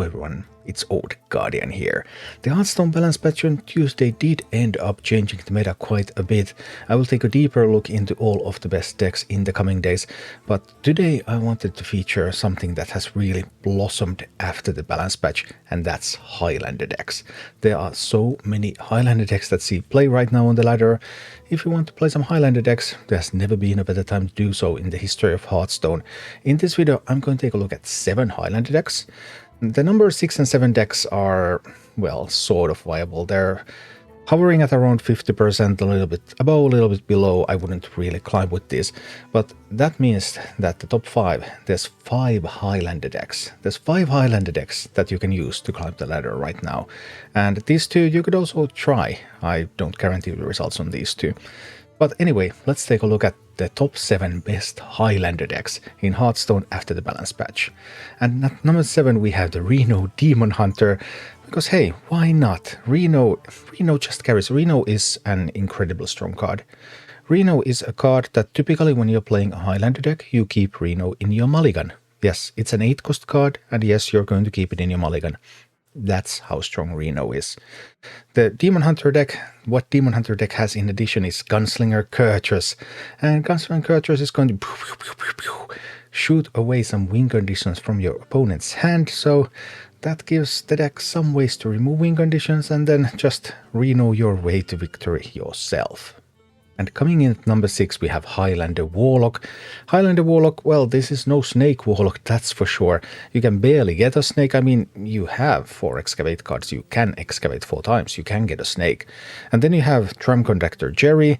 everyone, it's Old Guardian here. The Hearthstone balance patch on Tuesday did end up changing the meta quite a bit. I will take a deeper look into all of the best decks in the coming days, but today I wanted to feature something that has really blossomed after the balance patch, and that's Highlander decks. There are so many Highlander decks that see play right now on the ladder. If you want to play some Highlander decks, there's never been a better time to do so in the history of Hearthstone. In this video, I'm going to take a look at 7 Highlander decks. The number 6 and 7 decks are, well, sort of viable. They're hovering at around 50%, a little bit above, a little bit below. I wouldn't really climb with this, but that means that the top 5, there's 5 Highlander decks. There's 5 Highlander decks that you can use to climb the ladder right now. And these 2 you could also try. I don't guarantee the results on these 2. But anyway, let's take a look at the top 7 best Highlander decks in Hearthstone after the balance patch. And at number 7 we have the Reno Demon Hunter, because hey, why not? Reno just carries. Reno is an incredibly strong card. Reno is a card that typically when you're playing a Highlander deck, you keep Reno in your mulligan. Yes, it's an 8 cost card, and yes, you're going to keep it in your mulligan. That's how strong Reno is. The Demon Hunter deck, what Demon Hunter deck has in addition is Gunslinger Curtress. And Gunslinger Curtress is going to shoot away some win conditions from your opponent's hand, so that gives the deck some ways to remove win conditions and then just Reno your way to victory yourself. And coming in at number 6 we have Highlander Warlock. Highlander Warlock, well, this is no snake warlock, that's for sure. You can barely get a snake. I mean, you have 4 excavate cards, you can excavate 4 times, you can get a snake. And then you have Drum Conductor Jerry.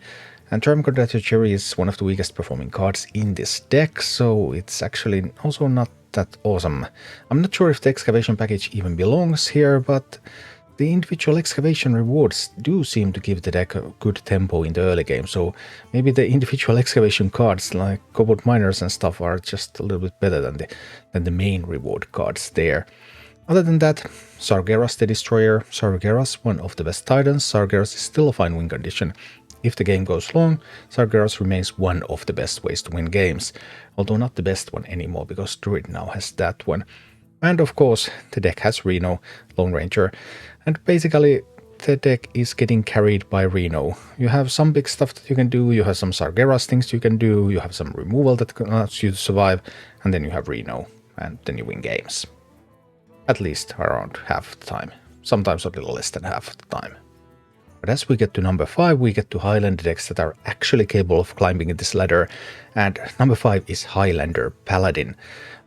And Drum Conductor Jerry is one of the weakest performing cards in this deck, so it's actually also not that awesome. I'm not sure if the excavation package even belongs here, but the individual excavation rewards do seem to give the deck a good tempo in the early game, so maybe the individual excavation cards like Cobalt Miners and stuff are just a little bit better than the main reward cards there. Other than that, Sargeras the Destroyer. Sargeras, one of the best titans. Sargeras is still a fine win condition. If the game goes long, Sargeras remains one of the best ways to win games, although not the best one anymore because Druid now has that one. And of course, the deck has Reno, Lone Ranger, and basically the deck is getting carried by Reno. You have some big stuff that you can do, you have some Sargeras things you can do, you have some removal that allows you to survive, and then you have Reno, and then you win games. At least around half the time, sometimes a little less than half the time. But as we get to number 5, we get to Highlander decks that are actually capable of climbing this ladder, and number 5 is Highlander Paladin.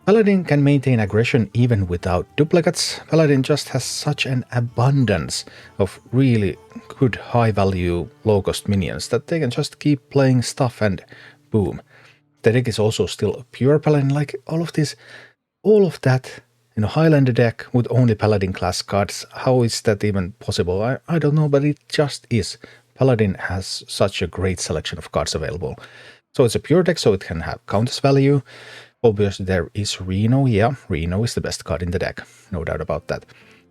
Paladin can maintain aggression even without duplicates. Paladin just has such an abundance of really good high-value, low-cost minions that they can just keep playing stuff and boom. The deck is also still a pure Paladin, like all of that in a Highlander deck with only Paladin class cards. How is that even possible? I don't know, but it just is. Paladin has such a great selection of cards available. So it's a pure deck, so it can have counters value. Obviously there is Reno, yeah, Reno is the best card in the deck, no doubt about that.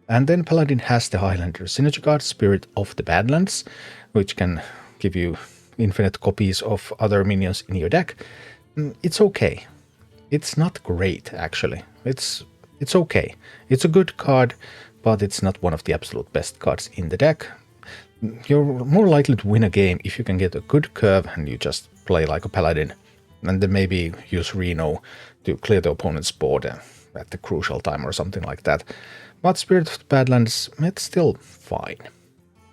And then Paladin has the Highlander synergy card, Spirit of the Badlands, which can give you infinite copies of other minions in your deck. It's okay. It's not great, actually. It's okay. It's a good card, but it's not one of the absolute best cards in the deck. You're more likely to win a game if you can get a good curve and you just play like a Paladin. And then maybe use Reno to clear the opponent's board at the crucial time or something like that. But Spirit of the Badlands, it's still fine.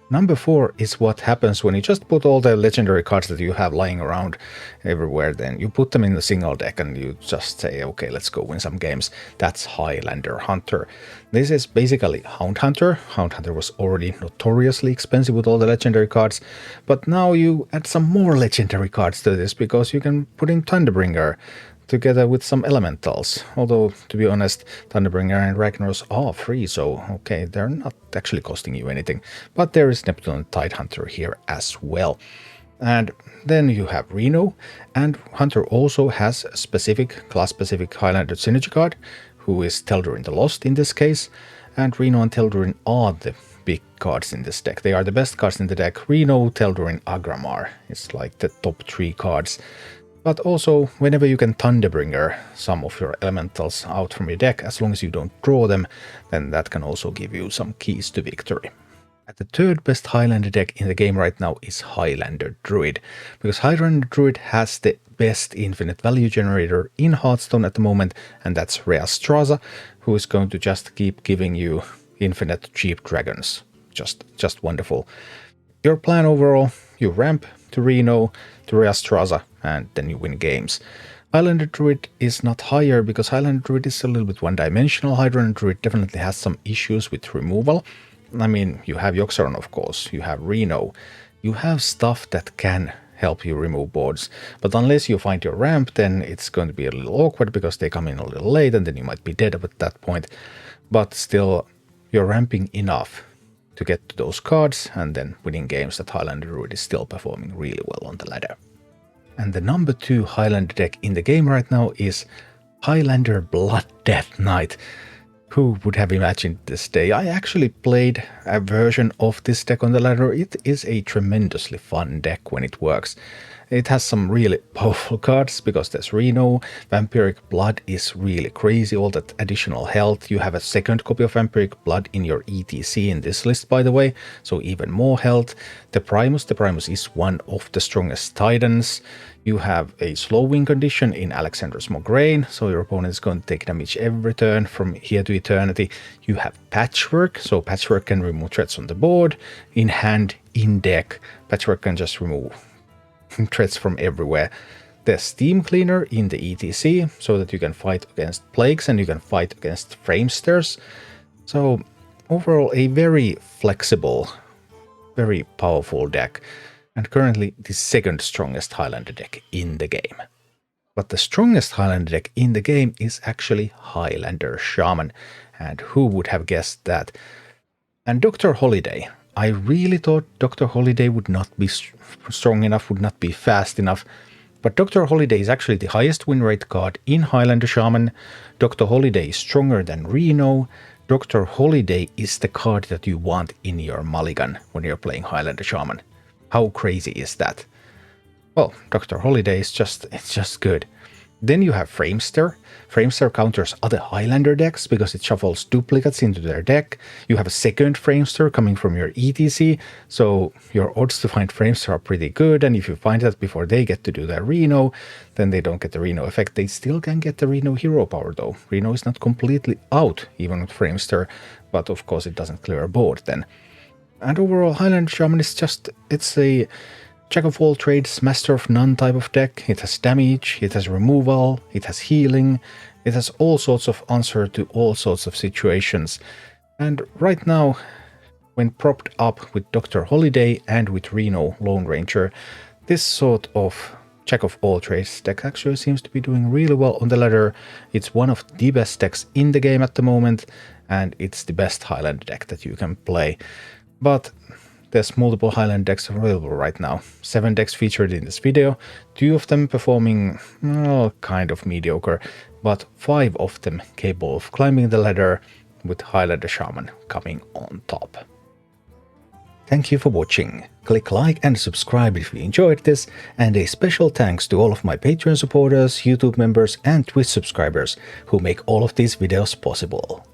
Number 4 is what happens when you just put all the legendary cards that you have lying around everywhere, then you put them in a single deck and you just say, okay, let's go win some games. That's Highlander Hunter. This is basically Hound Hunter. Hound Hunter was already notoriously expensive with all the legendary cards, but now you add some more legendary cards to this because you can put in Thunderbringer together with some elementals. Although, to be honest, Thunderbringer and Ragnaros are free, so okay, they're not actually costing you anything. But there is Neptune Tidehunter here as well. And then you have Reno, and Hunter also has a specific, class-specific Highlander synergy card, who is Teldurin the Lost in this case, and Reno and Teldurin are the big cards in this deck. They are the best cards in the deck. Reno, Teldurin, Agramar. It's like the top 3 cards. But also, whenever you can Thunderbringer some of your elementals out from your deck, as long as you don't draw them, then that can also give you some keys to victory. And the third best Highlander deck in the game right now is Highlander Druid, because Highlander Druid has the best infinite value generator in Hearthstone at the moment, and that's Rheastraza, who is going to just keep giving you infinite cheap dragons. Just wonderful. Your plan overall, you ramp to Reno, to Rheastraza, and then you win games. Highlander Druid is not higher because Highlander Druid is a little bit one-dimensional. Highlander Druid definitely has some issues with removal. I mean, you have Yoxaron, of course, you have Reno, you have stuff that can help you remove boards, but unless you find your ramp, then it's going to be a little awkward because they come in a little late and then you might be dead at that point. But still, you're ramping enough to get to those cards and then winning games that Highlander Druid is still performing really well on the ladder. And the number 2 Highlander deck in the game right now is Highlander Blood Death Knight. Who would have imagined this day? I actually played a version of this deck on the ladder. It is a tremendously fun deck when it works. It has some really powerful cards because there's Reno. Vampiric Blood is really crazy, all that additional health. You have a second copy of Vampiric Blood in your ETC in this list, by the way, so even more health. The Primus is one of the strongest Titans. You have a slow win condition in Alexander's Mograine, so your opponent is going to take damage every turn from here to eternity. You have Patchwork, so Patchwork can remove threats on the board. In hand, in deck, Patchwork can just remove threats from everywhere. There's Steam Cleaner in the ETC, so that you can fight against plagues and you can fight against framesters. So overall, a very flexible, very powerful deck, and currently the second strongest Highlander deck in the game. But the strongest Highlander deck in the game is actually Highlander Shaman, and who would have guessed that? And Dr. Holiday. I really thought Dr. Holiday would not be strong enough, would not be fast enough, but Dr. Holiday is actually the highest win rate card in Highlander Shaman. Dr. Holiday is stronger than Reno. Dr. Holiday is the card that you want in your mulligan when you're playing Highlander Shaman. How crazy is that? Well, Dr. Holiday is it's just good. Then you have Framester. Framester counters other Highlander decks because it shuffles duplicates into their deck. You have a second Framester coming from your ETC, so your odds to find Framester are pretty good, and if you find that before they get to do their Reno, then they don't get the Reno effect. They still can get the Reno hero power though. Reno is not completely out even with Framester, but of course it doesn't clear a board then. And overall, Highlander Shaman is it's a jack of all trades, master of none type of deck. It has damage, it has removal, it has healing, it has all sorts of answer to all sorts of situations. And right now, when propped up with Dr. Holiday and with Reno Lone Ranger, this sort of jack of all trades deck actually seems to be doing really well on the ladder. It's one of the best decks in the game at the moment, and it's the best Highlander deck that you can play. But there's multiple Highlander decks available right now. 7 decks featured in this video, 2 of them performing kind of mediocre, but 5 of them capable of climbing the ladder, with Highlander Shaman coming on top. Thank you for watching. Click like and subscribe if you enjoyed this, and a special thanks to all of my Patreon supporters, YouTube members and Twitch subscribers who make all of these videos possible.